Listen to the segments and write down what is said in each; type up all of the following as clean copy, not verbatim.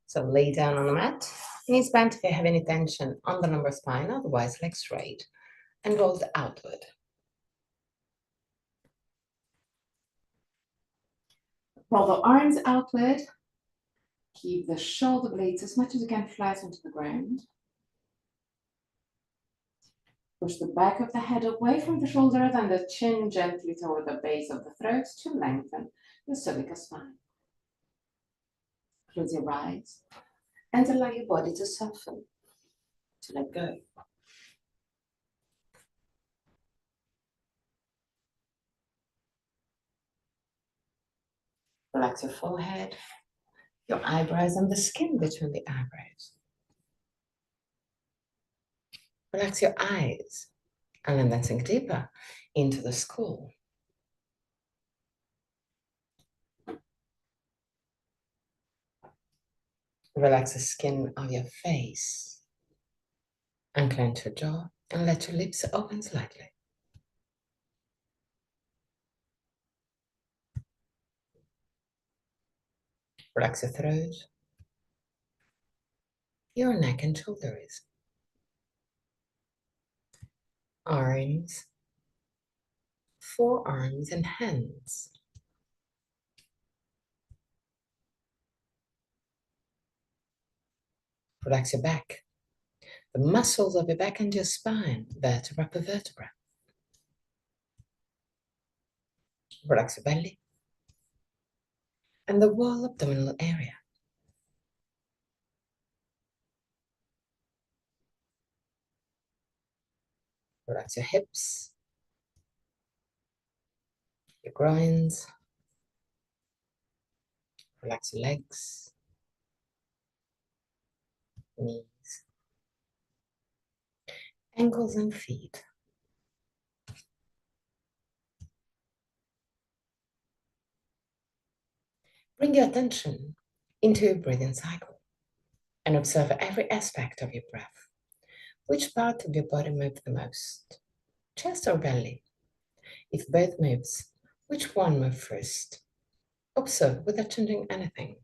So lay down on the mat, knees bent if you have any tension on the lumbar spine, otherwise legs straight and rolled outward. Roll the arms outward. Keep the shoulder blades as much as you can flat onto the ground. Push the back of the head away from the shoulder, then the chin gently toward the base of the throat to lengthen the cervical spine. Close your eyes and allow your body to soften, to let go. Relax your forehead, your eyebrows, and the skin between the eyebrows. Relax your eyes and then sink deeper into the skull. Relax the skin of your face and clench your jaw and let your lips open slightly. Relax your throat, your neck and shoulders, arms, forearms and hands. Relax your back, the muscles of your back and your spine, vertebra per vertebra. Relax your belly and the wall abdominal area. Relax your hips, your groins. Relax your legs, knees, ankles and feet. Bring your attention into your breathing cycle and observe every aspect of your breath. Which part of your body moves the most? Chest or belly? If both moves, which one moves first? Observe without changing anything.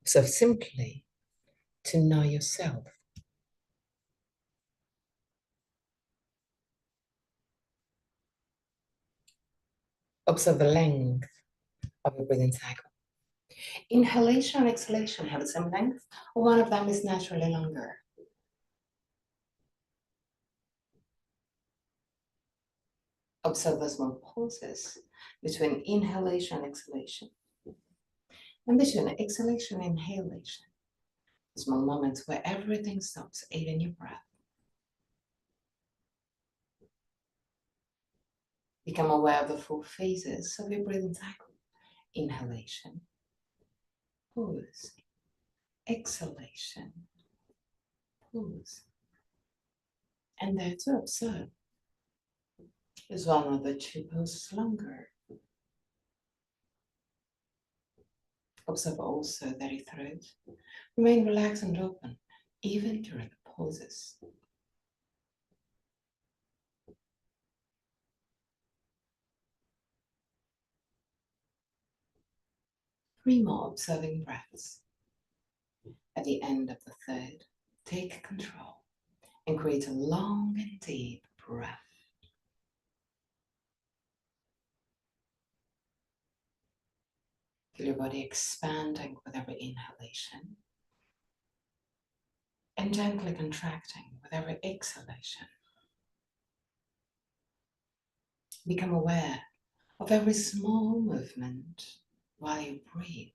Observe simply to know yourself. Observe the length of your breathing cycle. Inhalation and exhalation have the same length, or one of them is naturally longer. Observe the small pauses between inhalation and exhalation, and between exhalation and inhalation. Small moments where everything stops, even your breath. Become aware of the 4 phases of your breathing cycle. Inhalation, pause, exhalation, pause. And there to observe. Is one of the 2 poses longer? Observe also that your throat remain relaxed and open, even during the pauses. Three more observing breaths. At the end of the third, take control and create a long and deep breath. Feel your body expanding with every inhalation and gently contracting with every exhalation. Become aware of every small movement while you breathe.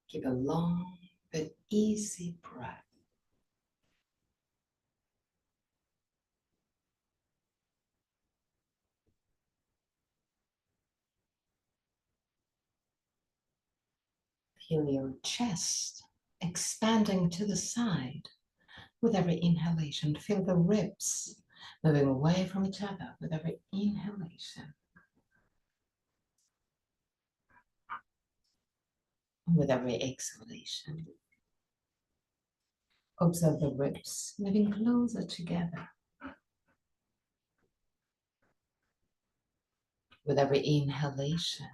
Give a long but easy breath. Feel your chest expanding to the side with every inhalation. Feel the ribs moving away from each other with every inhalation. With every exhalation. Observe the ribs moving closer together. With every inhalation,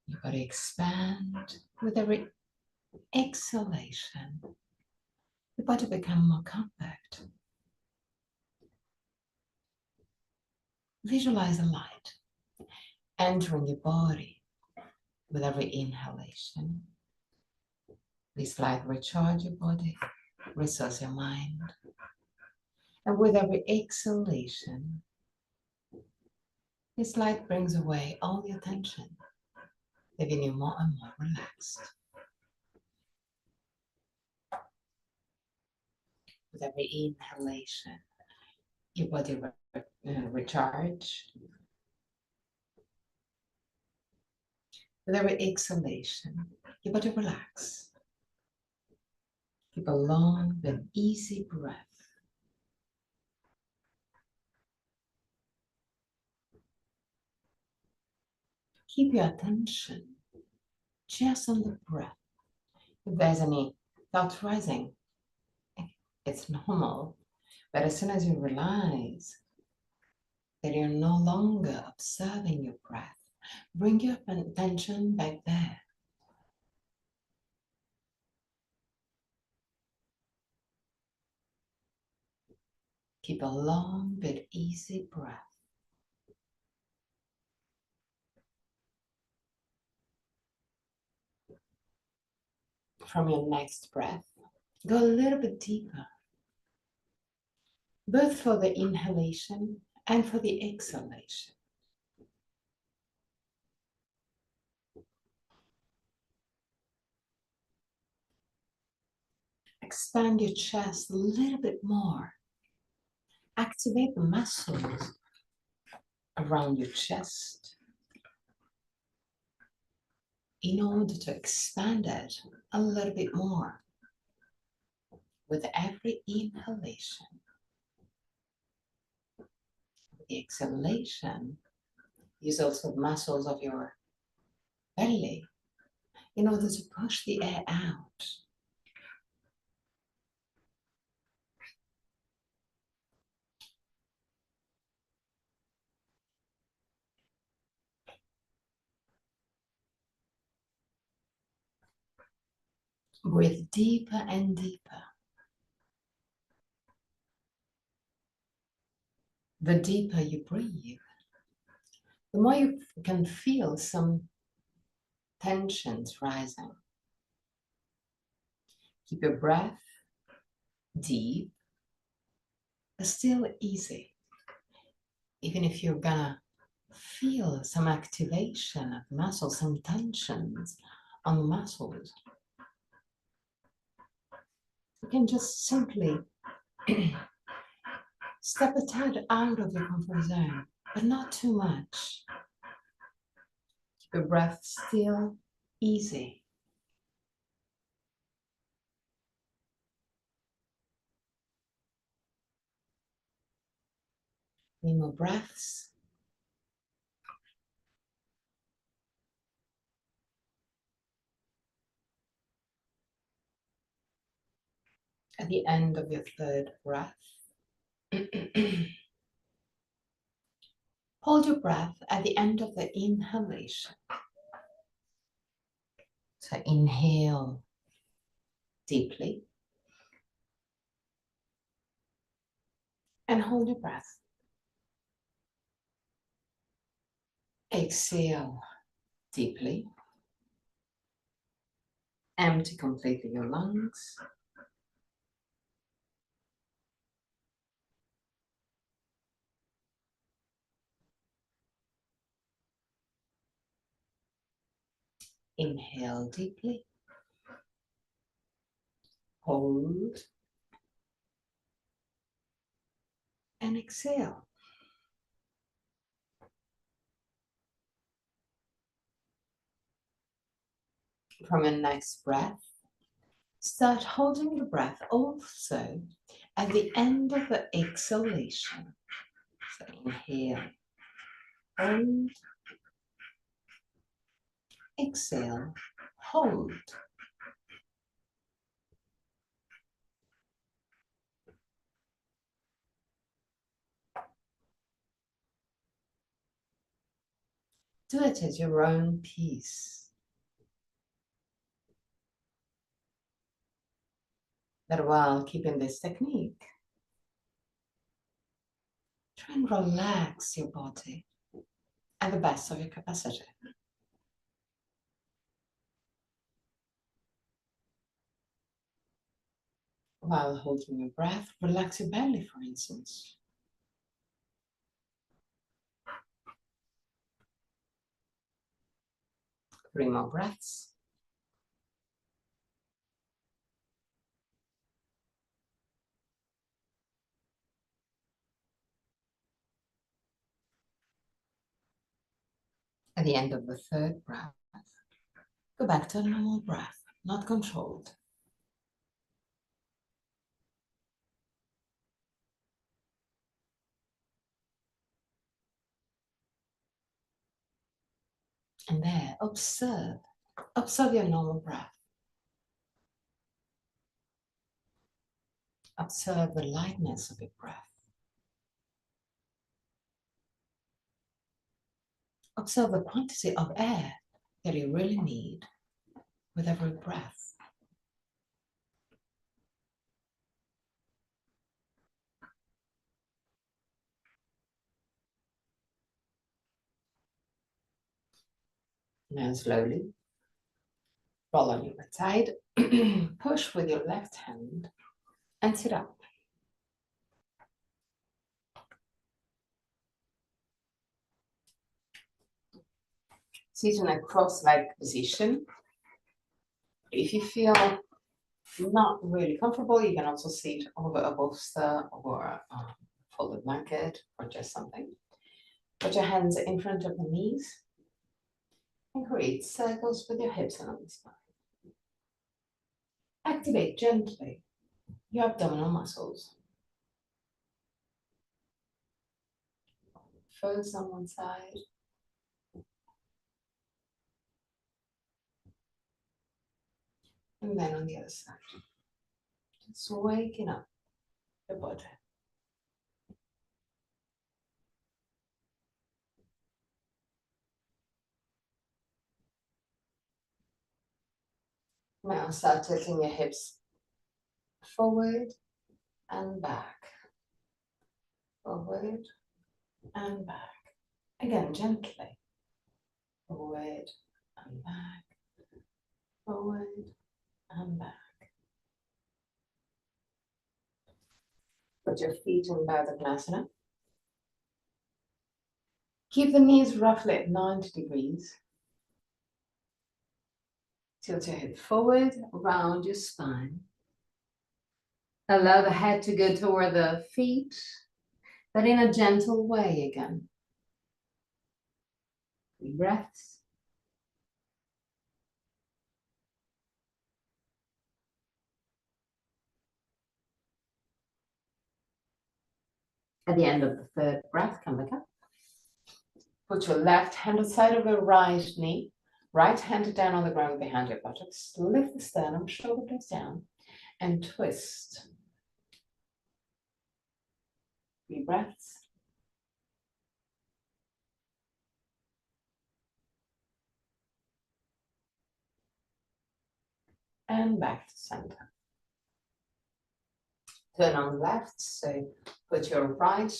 your body expands. With every exhalation, your body becomes more compact. Visualize the light entering your body with every inhalation. This light recharge your body, resource your mind. And with every exhalation, this light brings away all your tension, leaving you more and more relaxed. With every inhalation, your body recharge. With every exhalation, your body relax. Keep a long and easy breath. Keep your attention just on the breath. If there's any thoughts rising, it's normal. But as soon as you realize that you're no longer observing your breath, bring your attention back there. Keep a long but easy breath. From your next breath, go a little bit deeper, both for the inhalation and for the exhalation. Expand your chest a little bit more. Activate the muscles around your chest in order to expand it a little bit more with every inhalation. With the exhalation, use also the muscles of your belly in order to push the air out. Breathe deeper and deeper. The deeper you breathe, the more you can feel some tensions rising. Keep your breath deep, but still easy. Even if you're gonna feel some activation of muscles, some tensions on the muscles, you can just simply step a tad out of your comfort zone, but not too much. Keep your breath still easy. 3 more breaths. At the end of your 3rd breath, hold your breath at the end of the inhalation. So inhale deeply and hold your breath. Exhale deeply. Empty completely your lungs. Inhale deeply. Hold. And exhale. From your next breath, start holding your breath also at the end of the exhalation. So inhale, hold, exhale, hold. Do it at your own pace. But while keeping this technique, try and relax your body at the best of your capacity. While holding your breath, relax your belly, for instance. 3 more breaths. At the end of the 3rd breath, go back to a normal breath, not controlled. And there, observe your normal breath. Observe the lightness of your breath. Observe the quantity of air that you really need with every breath. Now slowly roll on your right side, push with your left hand and sit up. Sit in a cross-legged position. If you feel not really comfortable, you can also sit over a bolster or a folded blanket or just something. Put your hands in front of the knees and create circles with your hips along the spine. Activate gently your abdominal muscles. First on one side, and then on the other side. Just waking up the body. Now start tilting your hips forward and back. Forward and back. Again, gently. Forward and back. Forward and back. Put your feet in Baddha Konasana. Keep the knees roughly at 90 degrees. Tilt your head forward, round your spine. Allow the head to go toward the feet, but in a gentle way again. 3 breaths. At the end of the 3rd breath, come back up. Put your left hand outside of your right knee. Right hand down on the ground behind your buttocks. Lift the sternum, shoulder blades down, and twist. 3 breaths. And back to center. Turn on the left, so put your right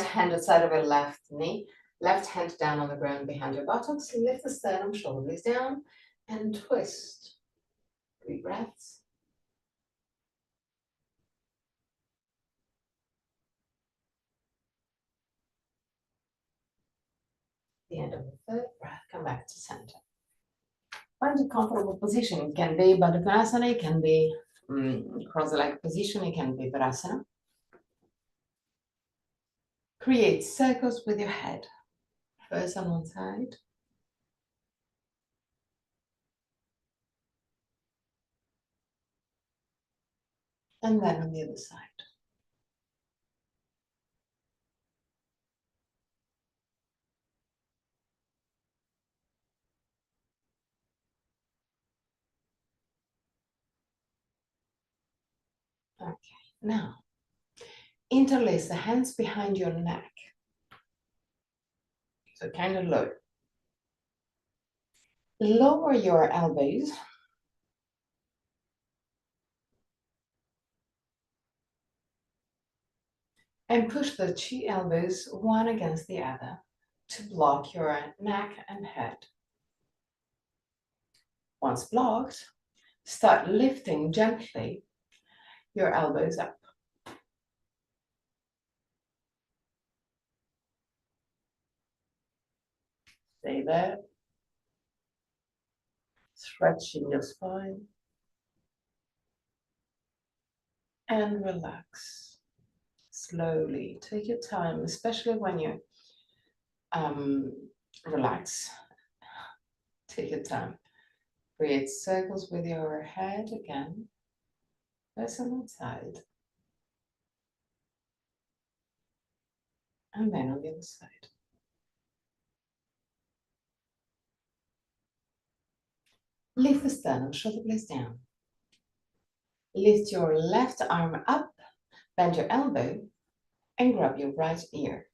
hand outside of your left knee, left hand down on the ground behind your buttocks, lift the sternum, shoulder blades down, and twist. 3 breaths. The end of the 3rd breath, come back to center. Find a comfortable position. It can be Baddha Konasana, it can be cross-legged position, it can be Virasana. Create circles with your head. First on one side. And then on the other side. Okay, now interlace the hands behind your neck. So kind of low. Lower your elbows. And push the two elbows one against the other to block your neck and head. Once blocked, start lifting gently your elbows up. Stay there, stretching your spine, and relax. Slowly, take your time, especially when you relax. Take your time. Create circles with your head again. First on one side, and then on the other side. Lift the sternum, shoulder blades down. Lift your left arm up, bend your elbow, and grab your right ear.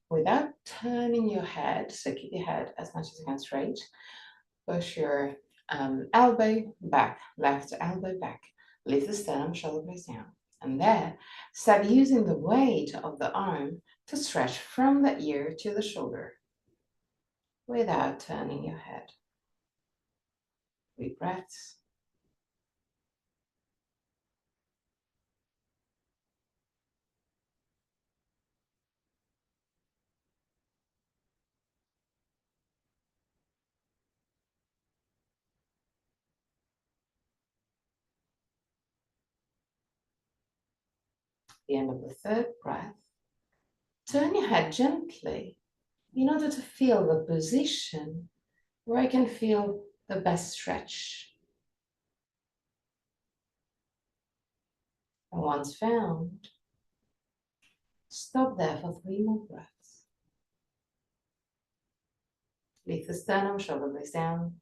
Without turning your head, so keep your head as much as you can straight, push your elbow back, left elbow back. Lift the sternum, shoulder blades down. And there, start using the weight of the arm to stretch from the ear to the shoulder without turning your head. 3 breaths. The end of the 3rd breath, turn your head gently in order to feel the position where I can feel the best stretch. And once found, stop there for 3 more breaths. Lift the sternum, shoulder blades down.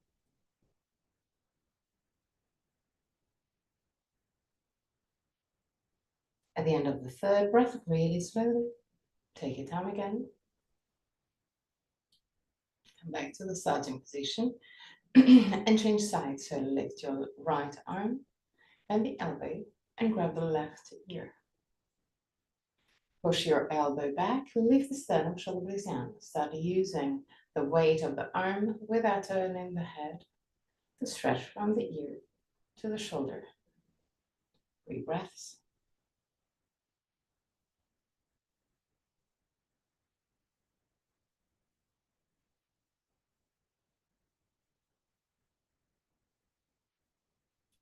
At the end of the 3rd breath, really slowly, take your time again. Come back to the starting position and change sides. So lift your right arm and the elbow and grab the left ear. Push your elbow back, lift the sternum, shoulder blades down. Start using the weight of the arm without turning the head to stretch from the ear to the shoulder. 3 breaths.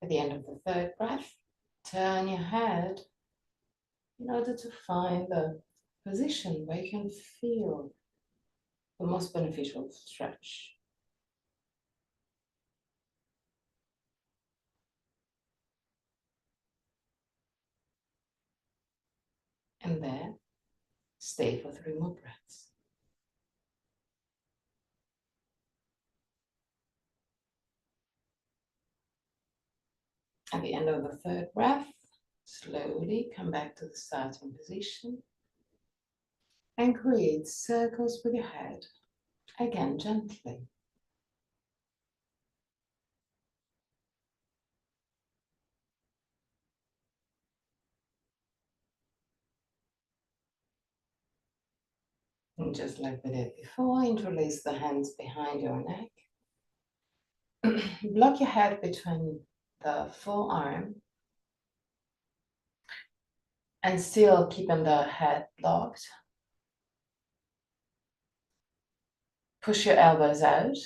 At the end of the 3rd breath, turn your head in order to find the position where you can feel the most beneficial stretch. And there, stay for 3 more breaths. At the end of the 3rd breath, slowly come back to the starting position and create circles with your head, again gently. And just like we did before, interlace the hands behind your neck. Block your head between the forearm and still keeping the head locked. Push your elbows out,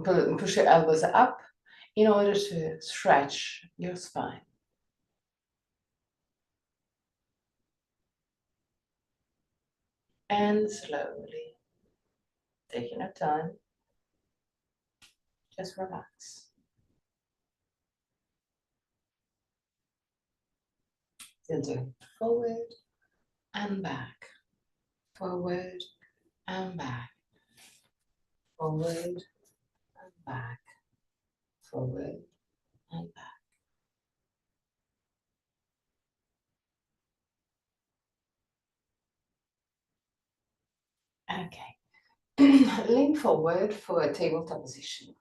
push your elbows up in order to stretch your spine. And slowly, taking your time, just relax. Still doing forward and back, forward and back, forward and back, forward and back. Okay. Lean forward for a tabletop position.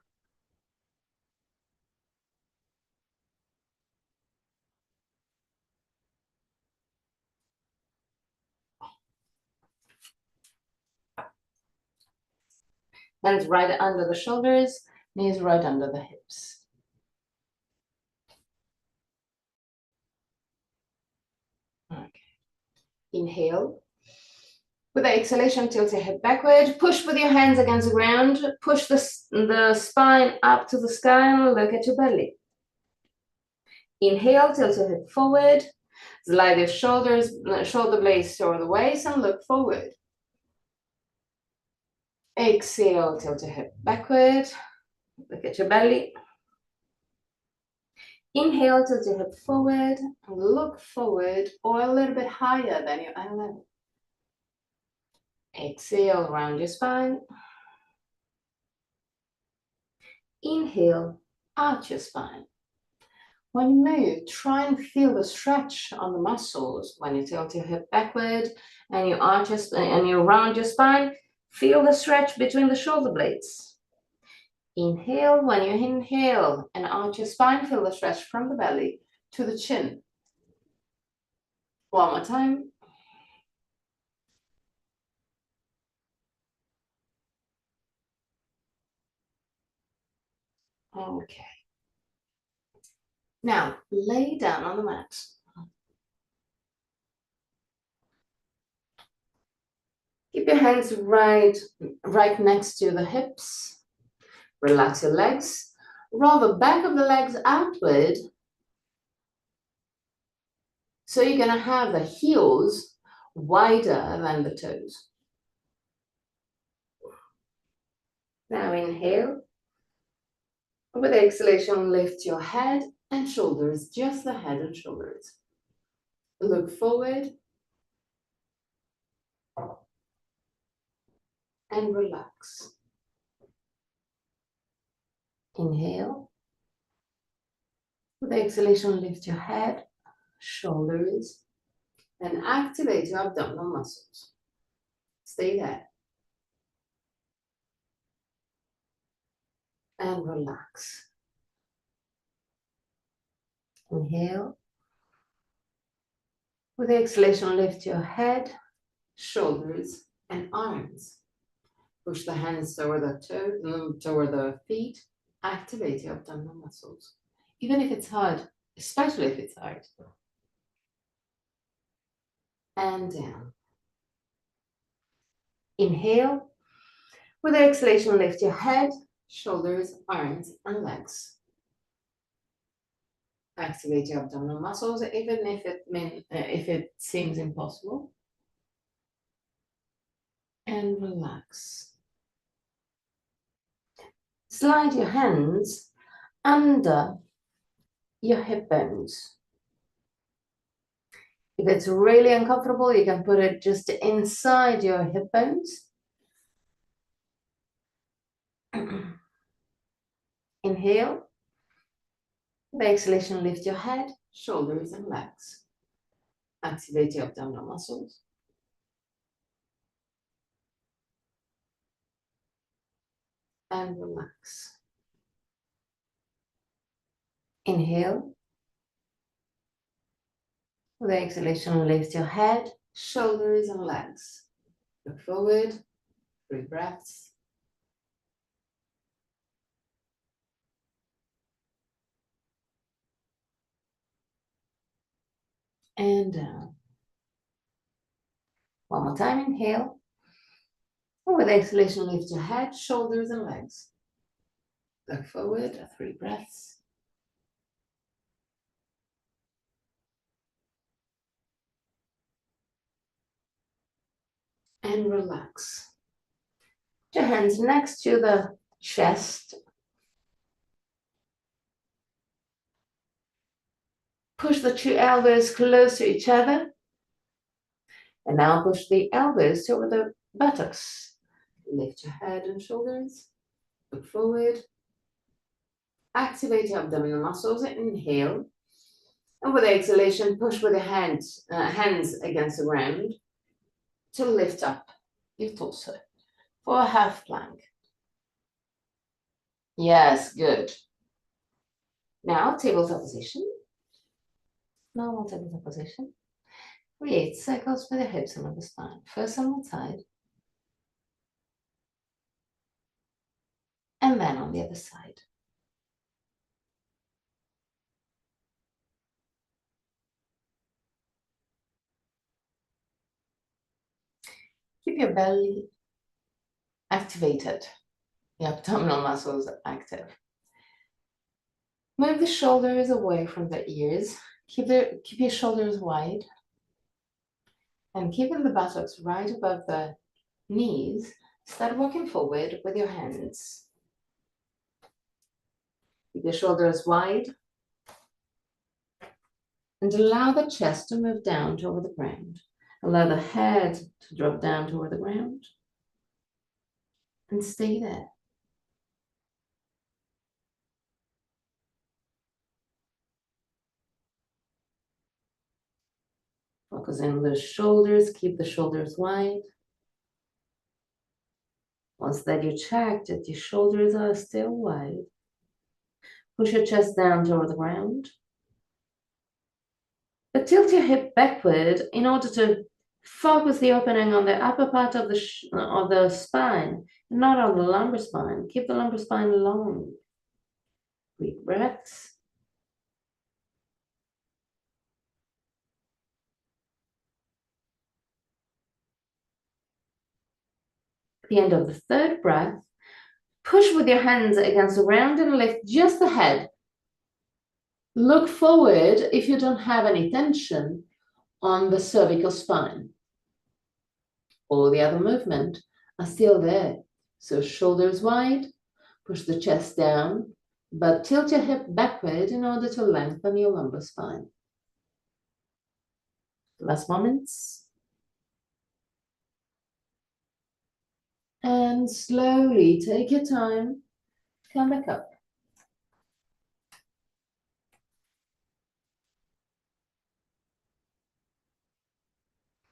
Hands right under the shoulders, knees right under the hips. Okay. Inhale. With the exhalation, tilt your head backward. Push with your hands against the ground. Push the spine up to the sky and look at your belly. Inhale, tilt your head forward. Slide your shoulder blades toward the waist and look forward. Exhale, tilt your head backward. Look at your belly. Inhale, tilt your head forward and look forward or a little bit higher than your eye level. Exhale, round your spine. Inhale, arch your spine. When you move, try and feel the stretch on the muscles. When you tilt your head backward and you arch and you round your spine, feel the stretch between the shoulder blades. Inhale, when you inhale and arch your spine, feel the stretch from the belly to the chin. One more time. Okay. Now, lay down on the mat. Keep your hands right next to the hips. Relax your legs. Roll the back of the legs outward. So you're going to have the heels wider than the toes. Now inhale. With exhalation, lift your head and shoulders, just the head and shoulders. Look forward and relax. Inhale. With exhalation, lift your head, shoulders, and activate your abdominal muscles. Stay there. And relax. Inhale. With exhalation, lift your head, shoulders, and arms. Push the hands toward the feet. Activate your abdominal muscles. Even if it's hard, especially if it's hard. And down. Inhale. With exhalation, lift your head, shoulders, arms, and legs. Activate your abdominal muscles, even if it seems impossible. And relax. Slide your hands under your hip bones. If it's really uncomfortable, you can put it just inside your hip bones. Inhale. With exhalation, lift your head, shoulders, and legs. Activate your abdominal muscles. And relax. Inhale. With exhalation, lift your head, shoulders, and legs. Look forward, 3 breaths. And down. One more time, inhale. And with exhalation, lift your head, shoulders, and legs. Look forward, 3 breaths. And relax. Put your hands next to the chest. Push the 2 elbows close to each other. And now push the elbows toward the buttocks. Lift your head and shoulders. Look forward. Activate your abdominal muscles. Inhale. And with exhalation, push with your hands against the ground to lift up your torso for a half plank. Yes, good. Now, tabletop position. Normal tabletop position. Create circles with the hips along the spine. First on one side. And then on the other side. Keep your belly activated, the abdominal muscles active. Move the shoulders away from the ears. Keep your shoulders wide. And keeping the buttocks right above the knees, start walking forward with your hands. Keep your shoulders wide. And allow the chest to move down toward the ground. Allow the head to drop down toward the ground. And stay there. Focus on the shoulders, keep the shoulders wide. Once that you check that your shoulders are still wide, push your chest down toward the ground. But tilt your hip backward in order to focus the opening on the upper part of the spine, not on the lumbar spine. Keep the lumbar spine long. Deep breaths. At the end of the third breath, push with your hands against the ground and lift just the head. Look forward if you don't have any tension on the cervical spine. All the other movement are still there. So shoulders wide, push the chest down, but tilt your hip backward in order to lengthen your lumbar spine. Last moments. And slowly take your time, come back up.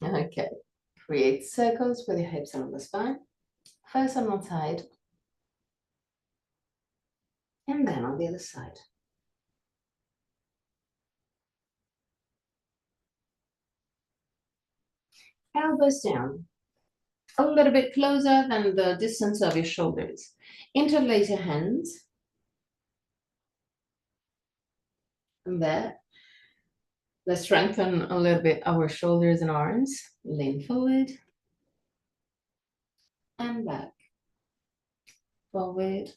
Okay, create circles with your hips on the spine. First on one side, and then on the other side. Elbows down, a little bit closer than the distance of your shoulders. Interlace your hands. And there. Let's strengthen a little bit our shoulders and arms. Lean forward. And back. Forward.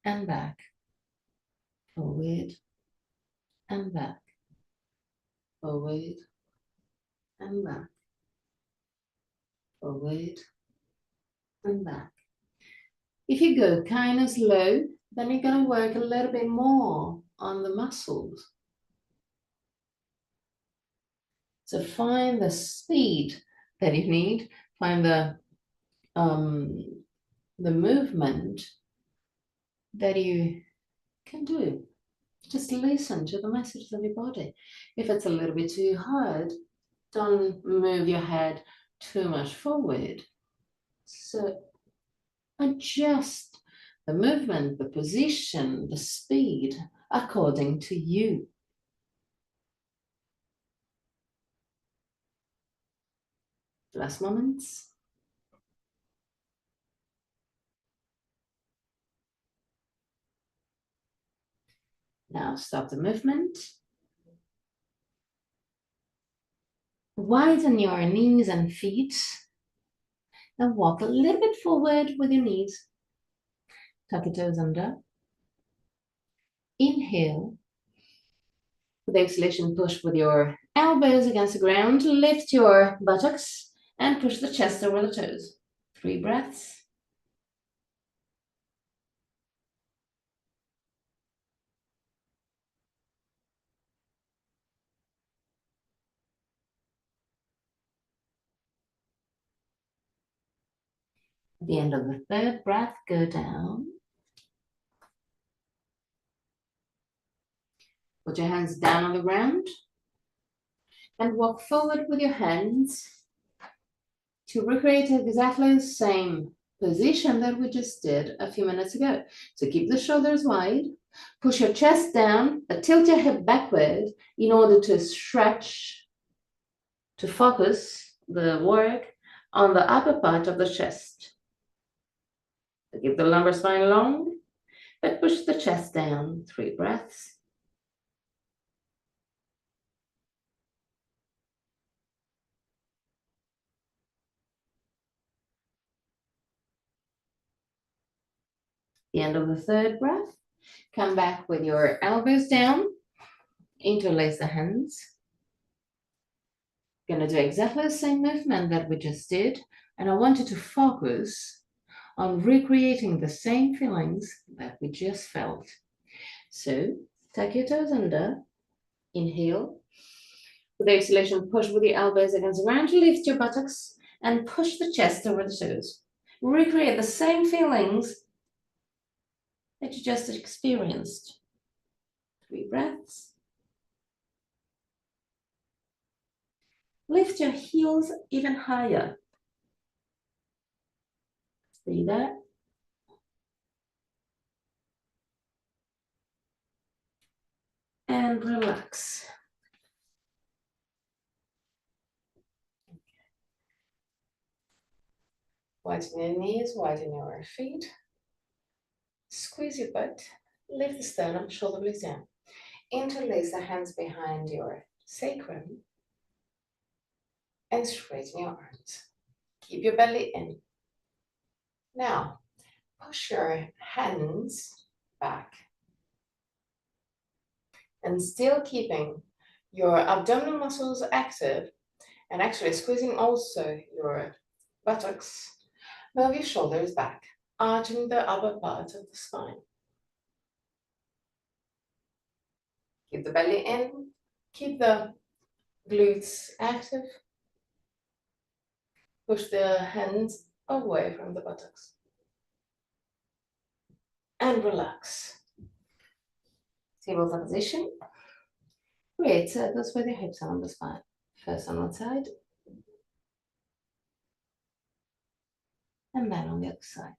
And back. Forward. And back. Forward. And back. Forward. And back. If you go kind of slow, then you're going to work a little bit more on the muscles. So find the speed that you need, find the movement that you can do. Just listen to the messages of your body. If it's a little bit too hard, don't move your head too much forward. So adjust the movement, the position, the speed according to you. Last moments. Now stop the movement. Widen your knees and feet and walk a little bit forward with your knees. Tuck your toes under. Inhale. With exhalation, push with your elbows against the ground. Lift your buttocks and push the chest over the toes. 3 breaths. At the end of the third breath, go down. Put your hands down on the ground and walk forward with your hands to recreate exactly the same position that we just did a few minutes ago. So keep the shoulders wide, push your chest down, but tilt your hip backward in order to stretch, to focus the work on the upper part of the chest. So keep the lumbar spine long, but push the chest down. 3 breaths. The end of the 3rd breath. Come back with your elbows down, interlace the hands. Gonna do exactly the same movement that we just did, and I want you to focus on recreating the same feelings that we just felt. So, tuck your toes under, inhale. With the exhalation, push with your elbows against the ground, lift your buttocks, and push the chest over the toes. Recreate the same feelings that you just experienced. 3 breaths. Lift your heels even higher. Stay there. And relax. Widen your knees, widen your feet. Squeeze your butt. Lift the sternum, shoulder blades down. Interlace the hands behind your sacrum and straighten your arms. Keep your belly in. Now, push your hands back. And still keeping your abdominal muscles active and actually squeezing also your buttocks, move your shoulders back, arching the upper part of the spine. Keep the belly in, keep the glutes active. Push the hands away from the buttocks. And relax. Tabletop position. Create circles with your hips on the spine. First on one side. And then on the other side.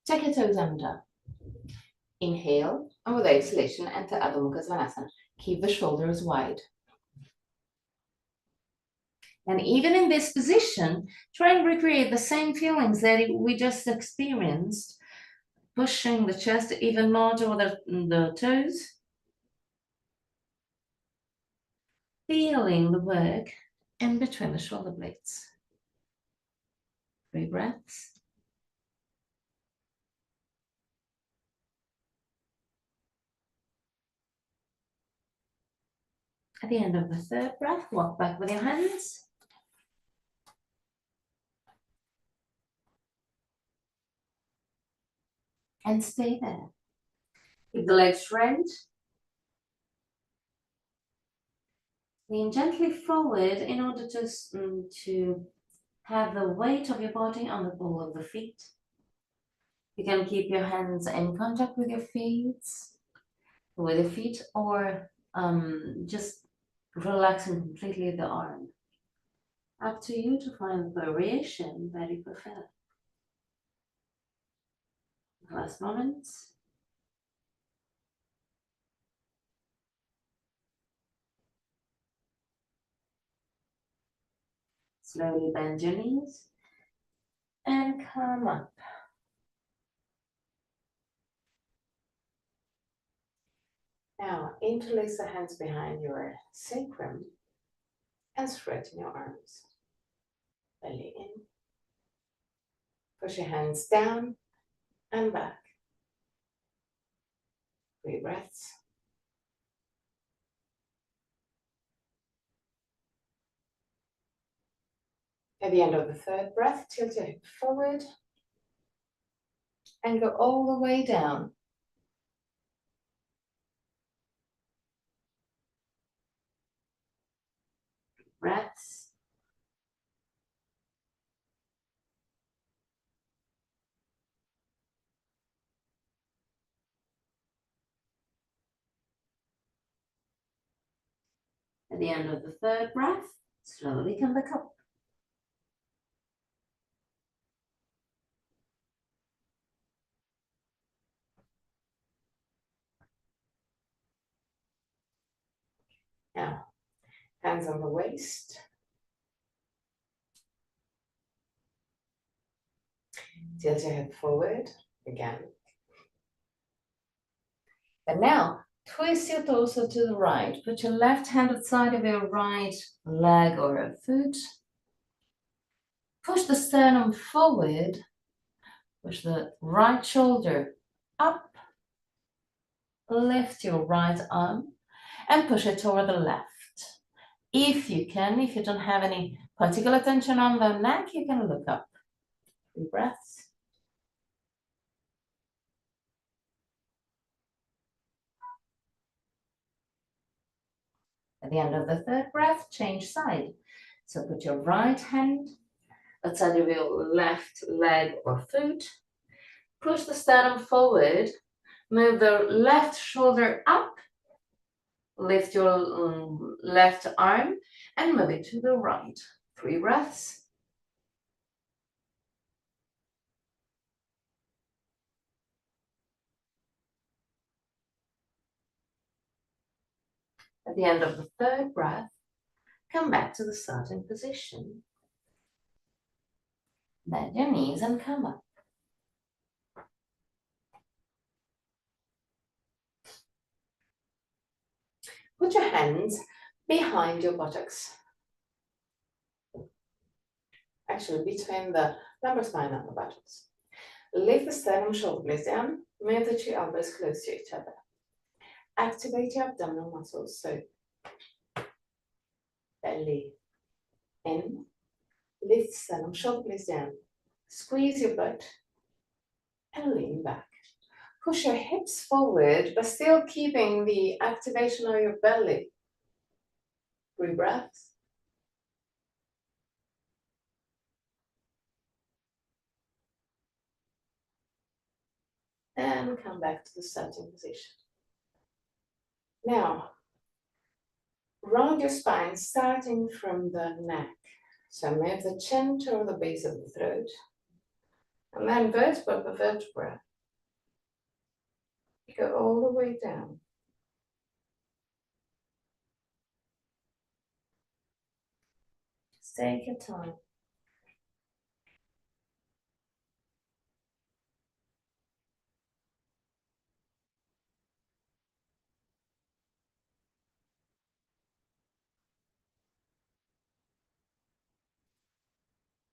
Take your toes under. Inhale, and with exhalation, enter Adho Mukha Svanasana. Keep the shoulders wide. And even in this position, try and recreate the same feelings that we just experienced, pushing the chest even more toward the toes. Feeling the work in between the shoulder blades. 3 breaths. At the end of the 3rd breath, walk back with your hands. And stay there. Keep the legs straight. Lean gently forward in order to have the weight of your body on the ball of the feet. You can keep your hands in contact with your feet, or just relaxing completely the arm. Up to you to find the variation that you prefer. Last moments. Slowly bend your knees and come up. Now, interlace the hands behind your sacrum and straighten your arms. Belly in. Push your hands down and back. 3 breaths. At the end of the 3rd breath, tilt your hip forward and go all the way down. Breaths. At the end of the 3rd breath, slowly come back up. Now, hands on the waist, Tilt your head forward again. And now, twist your torso to the right. Put your left hand at the side of your right leg or foot. Push the sternum forward. Push the right shoulder up. Lift your right arm and push it toward the left. If you can, if you don't have any particular tension on the neck, you can look up. 3 breaths. At the end of the 3rd breath, change side. So put your right hand outside of your left leg or foot. Push the sternum forward. Move the left shoulder up. Lift your left arm and move it to the right. 3 breaths. At the end of the 3rd breath, come back to the starting position. Bend your knees and come up. Put your hands behind your buttocks. Actually, between the lumbar spine and the buttocks. Lift the sternum, shoulder blades down. Move the 2 elbows close to each other. Activate your abdominal muscles. So, belly in. Lift sternum, shoulder blades down. Squeeze your butt and lean back. Push your hips forward, but still keeping the activation of your belly. 3 breaths. And come back to the starting position. Now, round your spine, starting from the neck. So move the chin toward the base of the throat. And then vertebra per vertebra. Go all the way down. Just take your time.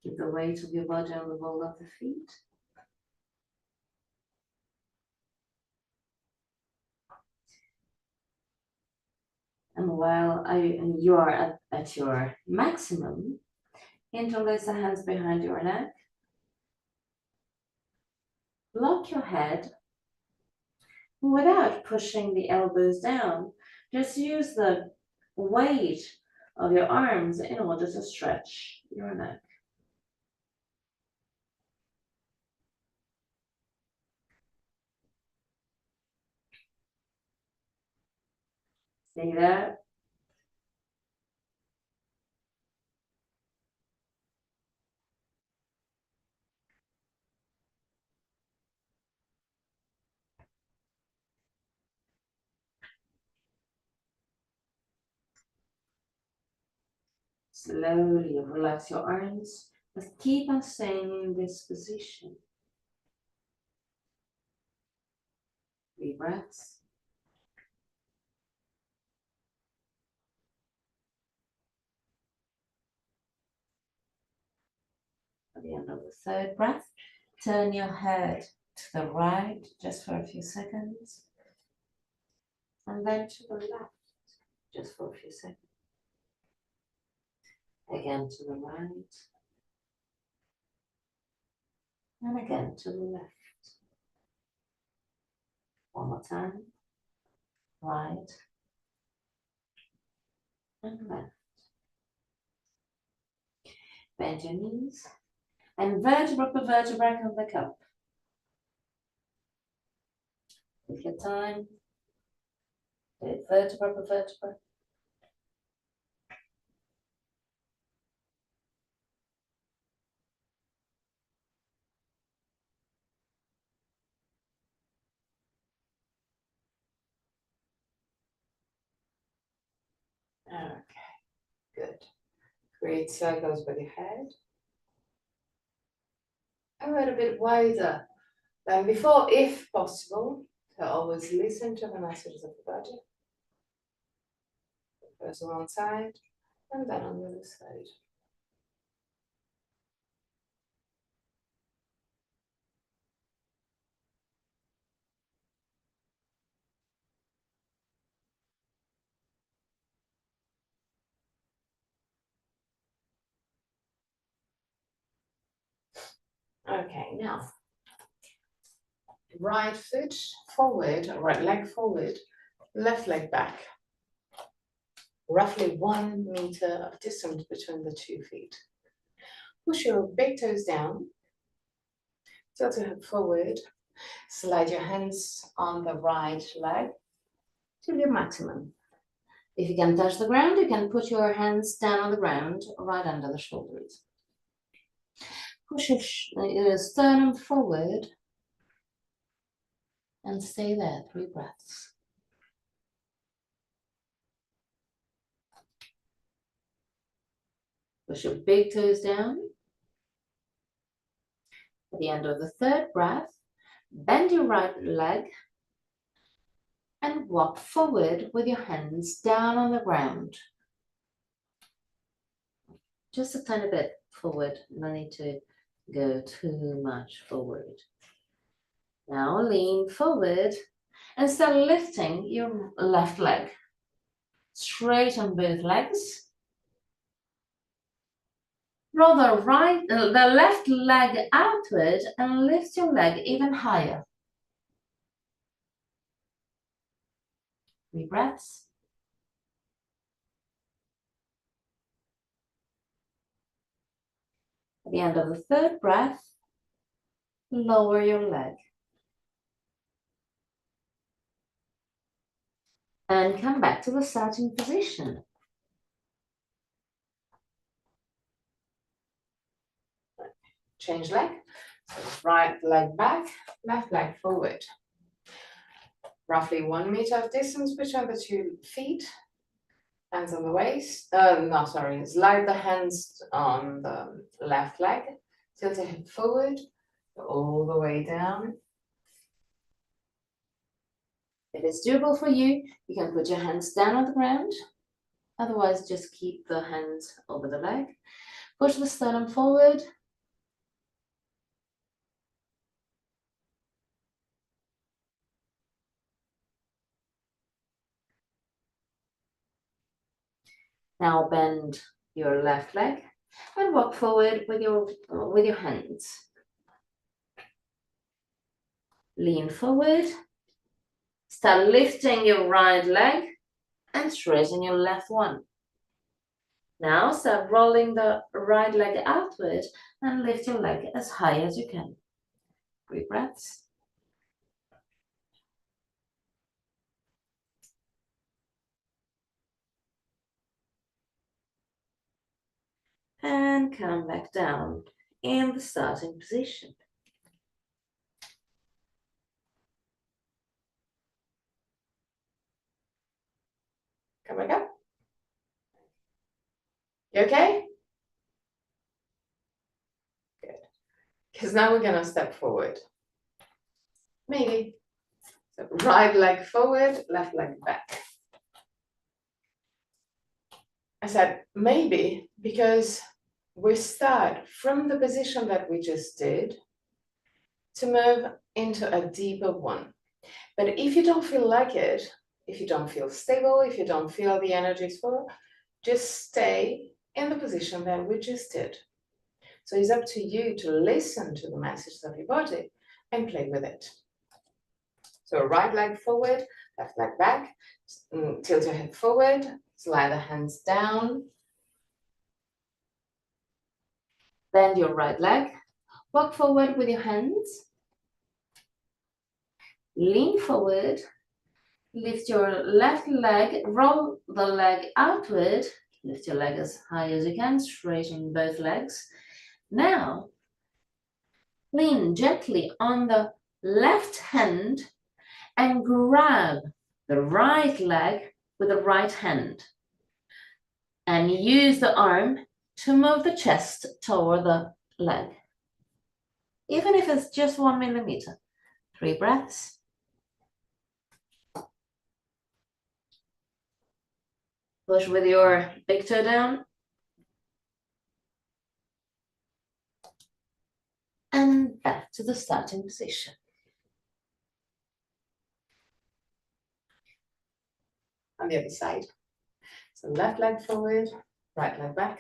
Keep the weight of your body on the ball of the feet. And while you are at your maximum, interlace the hands behind your neck. Lock your head. Without pushing the elbows down, just use the weight of your arms in order to stretch your neck. Stay there. Slowly relax your arms, but keep on staying in this position. 3 breaths. At the end of the 3rd breath, turn your head to the right just for a few seconds, and then to the left just for a few seconds. Again to the right, and again to the left. One more time, right and left. Bend your knees and vertebra per vertebra come back up. Take your time. Do it vertebra per vertebra. Okay, good. Create circles with your head. a little bit wider than before, if possible. So always listen to the messages of the body. First on one side, and then on the other side. Okay, now right foot forward, right leg forward, left leg back. Roughly 1 meter of distance between the 2 feet. Push your big toes down, tilt your hip forward, slide your hands on the right leg to your maximum. If you can touch the ground, you can put your hands down on the ground, right under the shoulders. Push your sternum forward and stay there, 3 breaths. Push your big toes down. At the end of the 3rd breath, bend your right leg and walk forward with your hands down on the ground. Just a tiny bit forward, no need to go too much forward. Now lean forward and start lifting your left leg. Straight on both legs. Roll the left leg outward and lift your leg even higher. 3 breaths. At the end of the 3rd breath, lower your leg. And come back to the starting position. Change leg. So right leg back, left leg forward. Roughly 1 meter of distance between the 2 feet. Hands on the waist. Slide the hands on the left leg. Tilt the hip forward, all the way down. If it's doable for you, you can put your hands down on the ground. Otherwise, just keep the hands over the leg. Push the sternum forward. Now bend your left leg and walk forward with your hands. Lean forward. Start lifting your right leg and straighten your left one. Now start rolling the right leg outward and lift your leg as high as you can. 3 breaths. And come back down in the starting position. Come back up. You okay? Good. Because now we're going to step forward. Maybe. So right leg forward, left leg back. I said maybe because we start from the position that we just did to move into a deeper one. But if you don't feel like it, if you don't feel stable, if you don't feel the energy is full, just stay in the position that we just did. So it's up to you to listen to the messages of your body and play with it. So right leg forward, left leg back, tilt your head forward, slide the hands down. Bend your right leg, walk forward with your hands. Lean forward, lift your left leg, roll the leg outward, lift your leg as high as you can, straighten both legs. Now, lean gently on the left hand and grab the right leg with the right hand. And use the arm to move the chest toward the leg. even if it's just 1 millimeter. 3 breaths. Push with your big toe down. And back to the starting position. On the other side. So left leg forward, right leg back.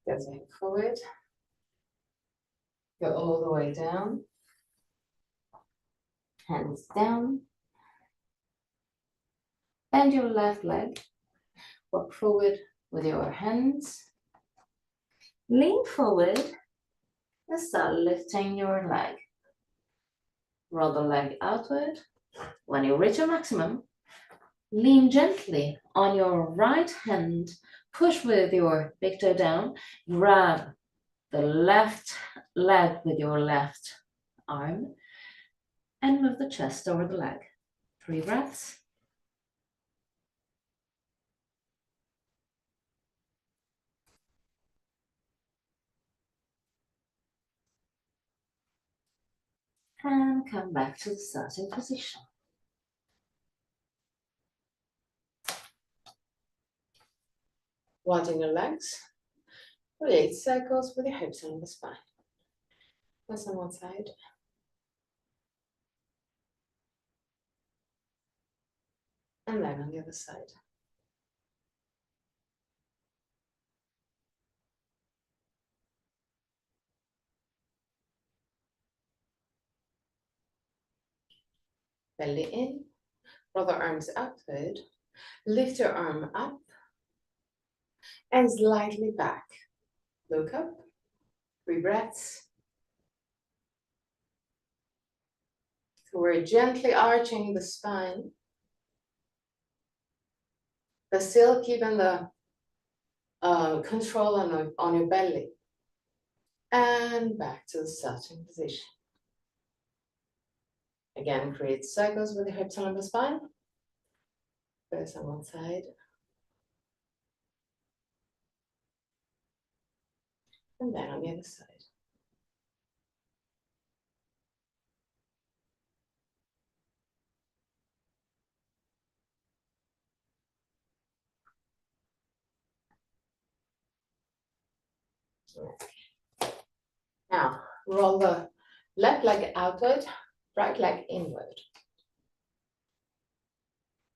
The other leg forward. Go all the way down. Hands down. Bend your left leg. Walk forward with your hands. Lean forward and start lifting your leg. Roll the leg outward. When you reach your maximum, lean gently on your right hand. Push with your big toe down. Grab the left leg with your left arm and move the chest over the leg. 3 breaths. And come back to the starting position. Widen your legs. Create circles with your hips on the spine. That's on one side. And then on the other side. Belly in. Roll the arms upward. Lift your arm up. And slightly back. Look up. 3 breaths. So we're gently arching the spine, but still keeping the control on your belly. And back to the starting position. Again, create circles with your hips along the spine. First on one side. And then on the other side. Now, roll the left leg outward, right leg inward.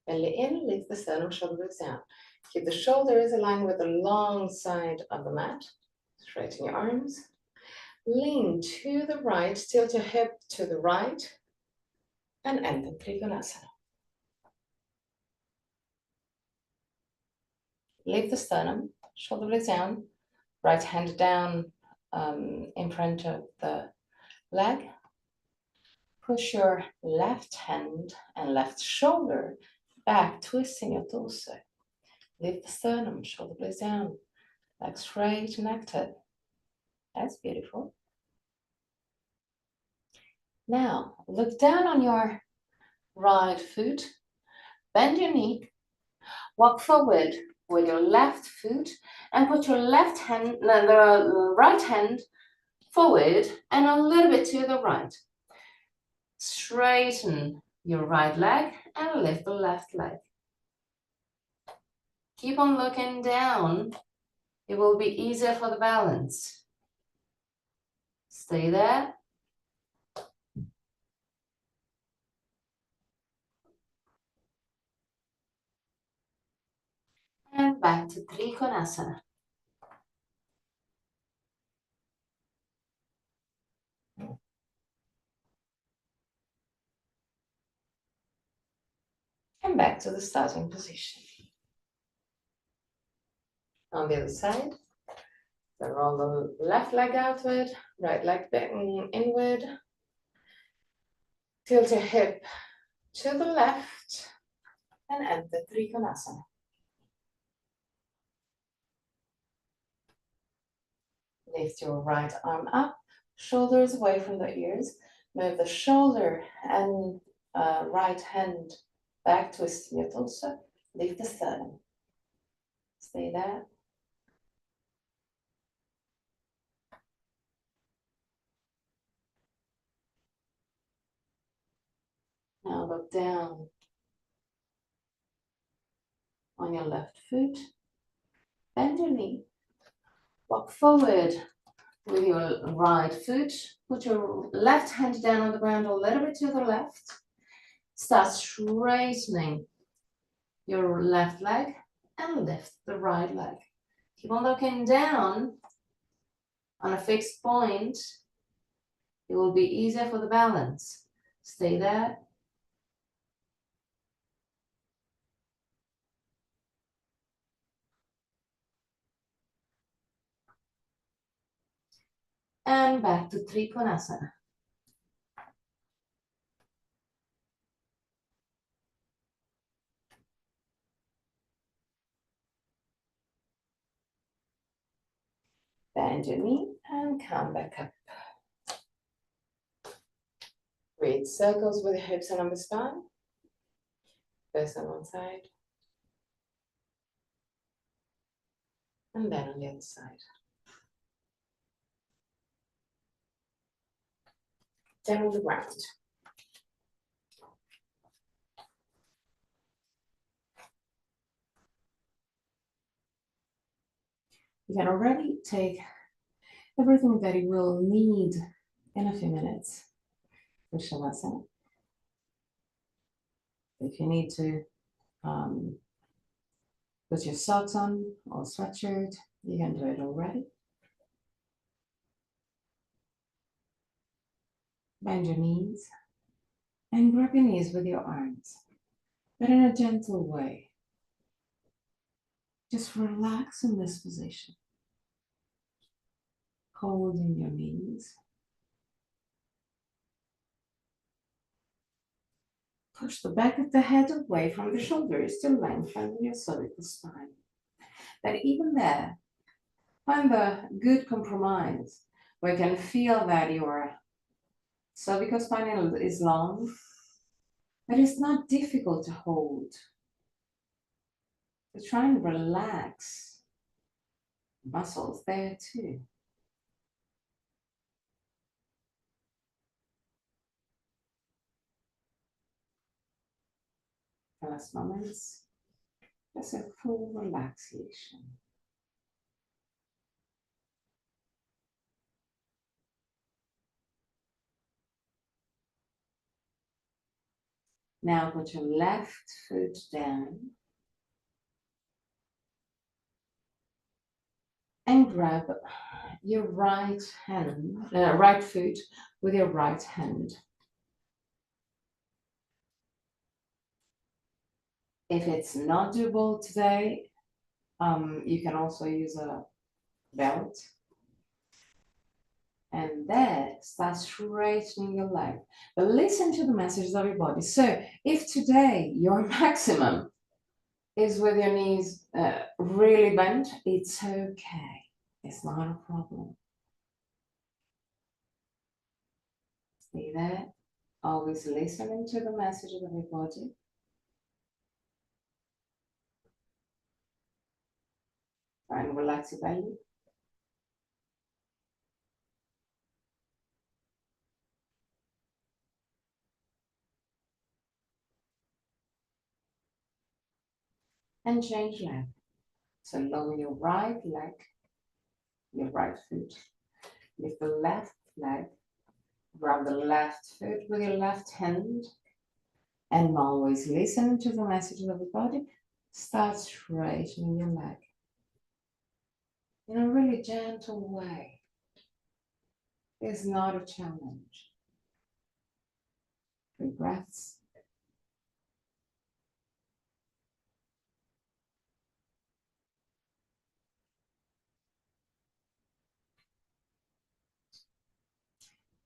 Belly in, lift the sternum, shoulders down. Keep the shoulders aligned with the long side of the mat. Straighten your arms. Lean to the right, tilt your hip to the right, and enter Trikonasana. Lift the sternum, shoulder blades down, right hand down in front of the leg. Push your left hand and left shoulder back, twisting your torso. Lift the sternum, shoulder blades down, leg straight, neck tuck. That's beautiful. Now, look down on your right foot, bend your knee, walk forward with your left foot, and put your left hand, the right hand forward and a little bit to the right. Straighten your right leg and lift the left leg. Keep on looking down. It will be easier for the balance. Stay there. And back to Trikonasana. And back to the starting position. On the other side, so roll the left leg outward, right leg inward. Tilt your hip to the left and enter Trikonasana. Lift your right arm up, shoulders away from the ears. Move the shoulder and right hand back, twisting your torso. Lift the sternum. Stay there. elbow down on your left foot. Bend your knee. Walk forward with your right foot. Put your left hand down on the ground a little bit to the left. Start straightening your left leg and lift the right leg. Keep on looking down on a fixed point. It will be easier for the balance. Stay there. And back to Trikonasana. Bend your knee and come back up. Create circles with the hips and on the spine. First on one side. And then on the other side. Down on the ground. You can already take everything that you will need in a few minutes for Shavasana. If you need to put your socks on or sweatshirt, you can do it already. Bend your knees and grab your knees with your arms, but in a gentle way. Just relax in this position. Holding your knees. Push the back of the head away from the shoulders to lengthen your cervical spine. But even there, find the good compromise where you can feel that your cervical spine is long, but it's not difficult to hold. So try and relax muscles there too. Last moments, just a full relaxation. Now put your left foot down and grab your right foot with your right hand. If it's not doable today, you can also use a belt. And there, start straightening your leg. But listen to the messages of your body. So if today your maximum is with your knees really bent, it's okay. It's not a problem. Stay there. Always listening to the messages of your body. Try and relax your belly. And change leg. So lower your right leg, your right foot. Lift the left leg. Grab the left foot with your left hand. And always listen to the messages of the body. Start straightening your leg in a really gentle way. It's not a challenge. 3 breaths.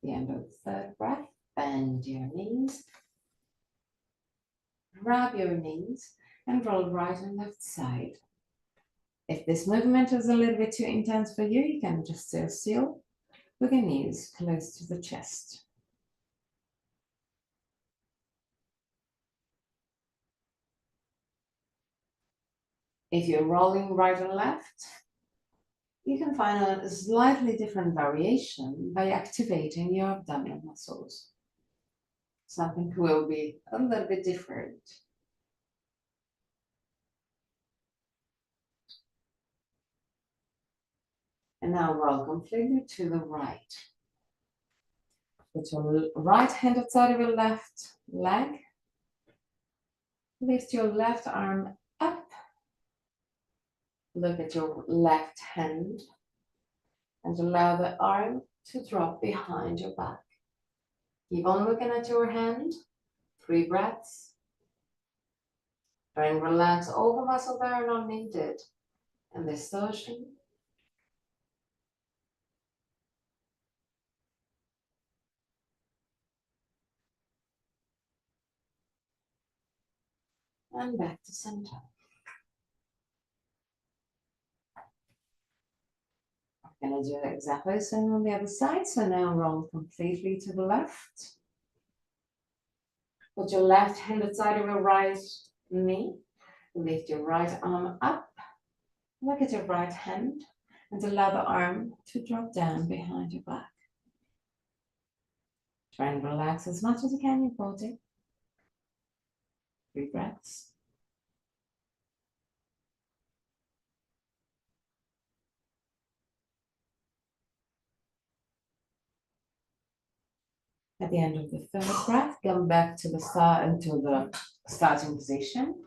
The end of the 3rd breath, bend your knees. Grab your knees and roll right and left side. If this movement is a little bit too intense for you, you can just stay still with your knees close to the chest. If you're rolling right and left, you can find a slightly different variation by activating your abdominal muscles. something will be a little bit different. And now roll completely to the right. Put your right hand outside of your left leg. Lift your left arm up. Look at your left hand and allow the arm to drop behind your back. Keep on looking at your hand. 3 breaths. Try and relax all the muscles that are not needed in this session. And back to center. I'm going to do exactly the same on the other side. So now roll completely to the left. Put your left hand outside of your right knee. Lift your right arm up. Look at your right hand and allow the arm to drop down behind your back. Try and relax as much as you can in your body. 3 breaths. At the end of the 3rd breath, come back to the start into the starting position.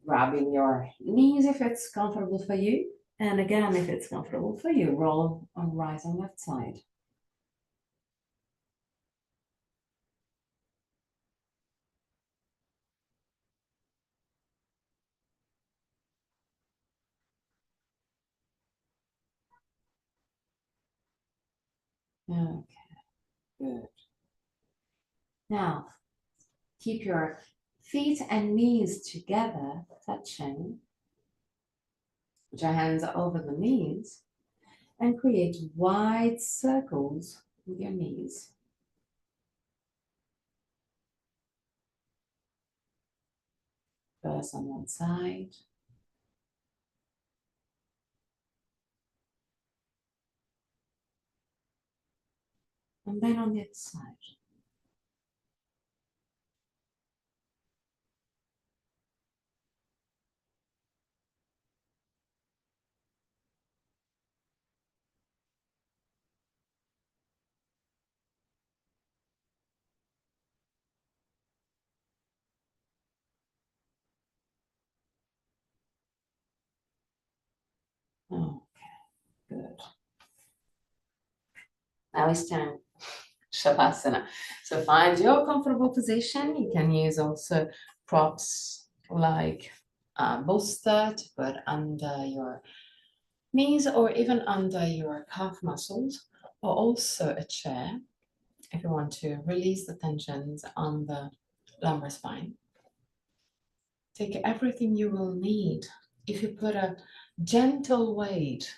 Grabbing your knees if it's comfortable for you. And again, if it's comfortable for you, roll on right and left side. Okay, good. Now, keep your feet and knees together, touching. Put your hands over the knees and create wide circles with your knees. First on one side. And then on the other side. Okay, good. Now it's time. Shavasana. So find your comfortable position. You can use also props like a bolster to put under your knees or even under your calf muscles, or also a chair if you want to release the tensions on the lumbar spine. Take everything you will need. If you put a gentle weight,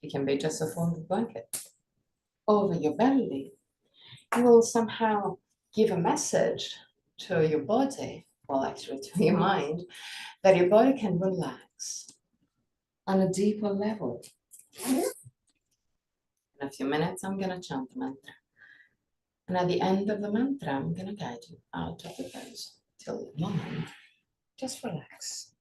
it can be just a folded blanket, over your belly, you will somehow give a message to your body, well, actually to your mind, that your body can relax on a deeper level. In a few minutes, I'm going to chant the mantra. And at the end of the mantra, I'm going to guide you out of the pose. Till the moment, just relax.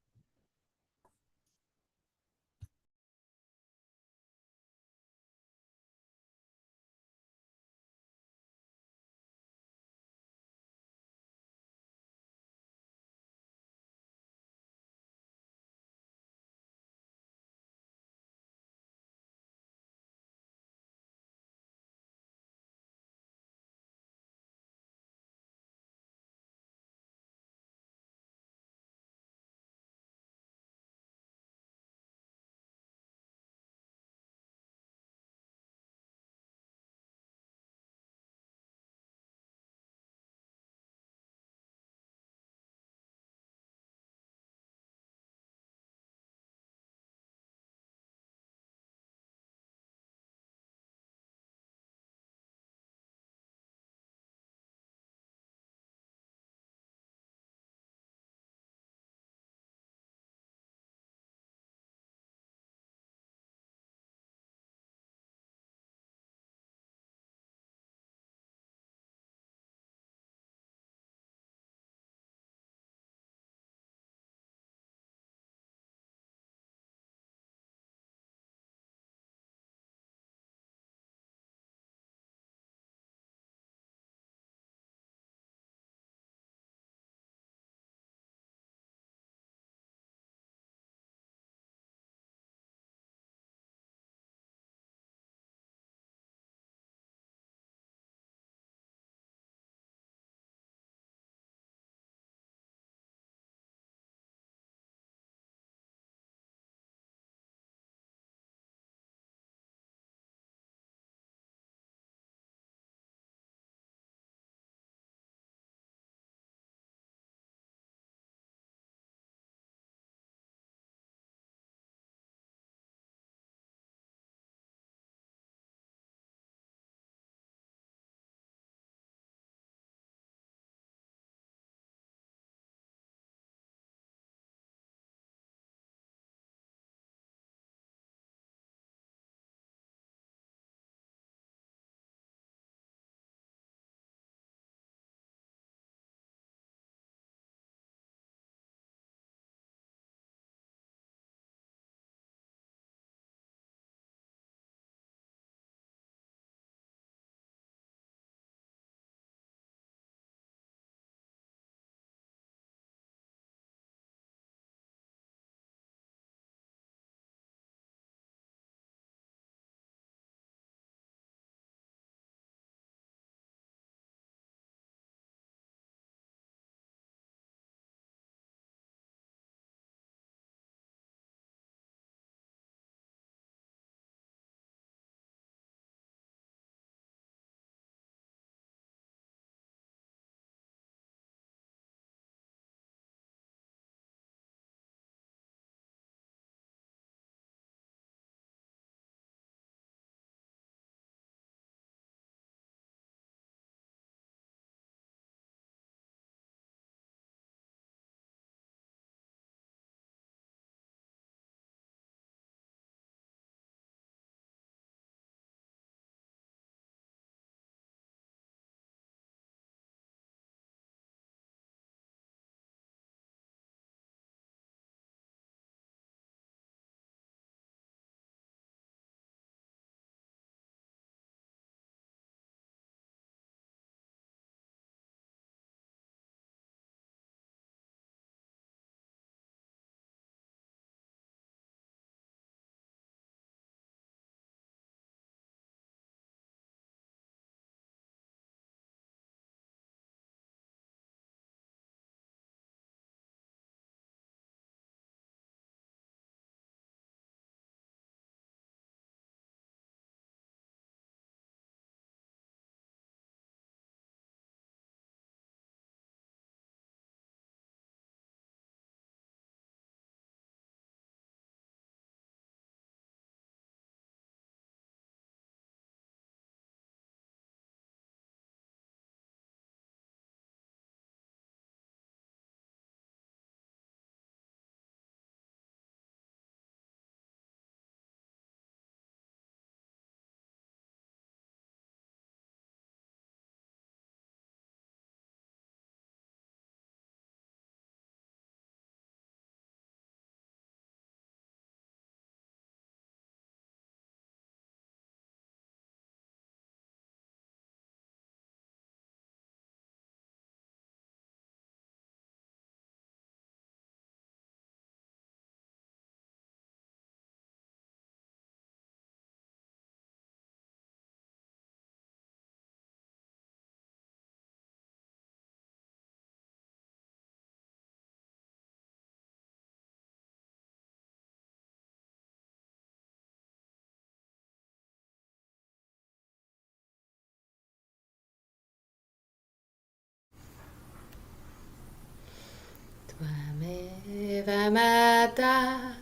Tvameva Mata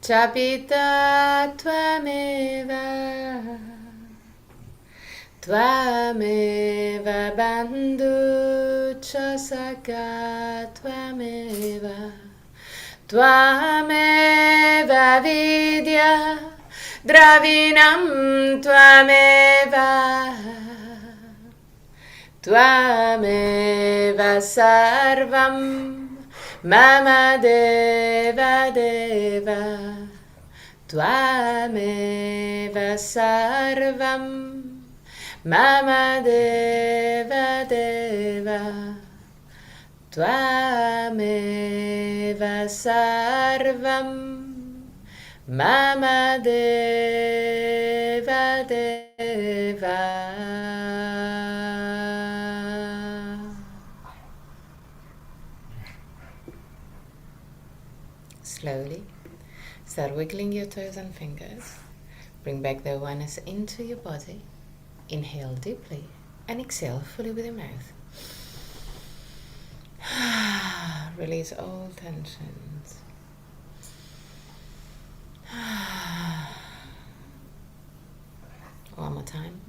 Chapita Tvameva Tvameva Bandhu Chasaka Tvameva Tvameva Vidya Dravinam Tvameva Tvameva Sarvam Mama Deva Deva Tvameva Sarvam Mama Deva Deva Tvameva Sarvam Mama Deva Deva. Slowly start wiggling your toes and fingers. Bring back the awareness into your body. Inhale deeply and exhale fully with your mouth. Release all tensions. One more time.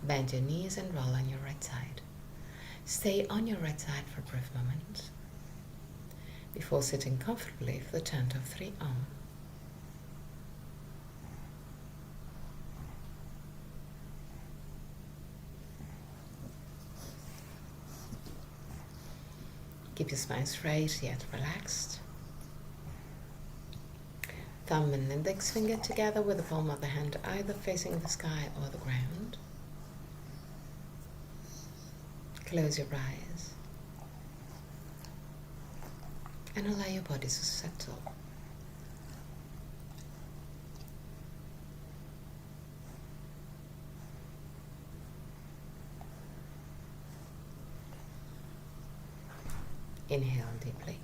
Bend your knees and roll on your right side. Stay on your right side for a brief moment before sitting comfortably for the chant of 3 Om. Keep your spine straight yet relaxed. Thumb and index finger together with the palm of the hand either facing the sky or the ground. Close your eyes and allow your body to settle. Inhale deeply.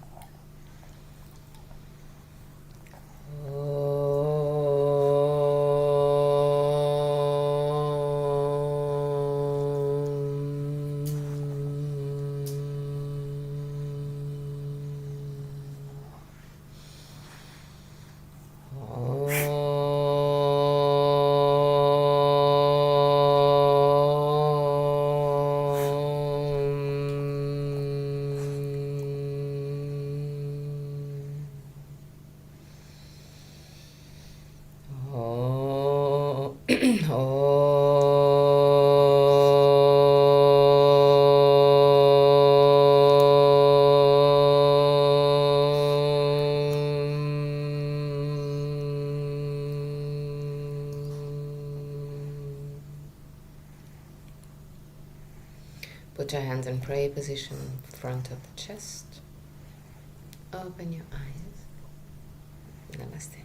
Put your hands in prayer position in front of the chest. Open your eyes. Namaste.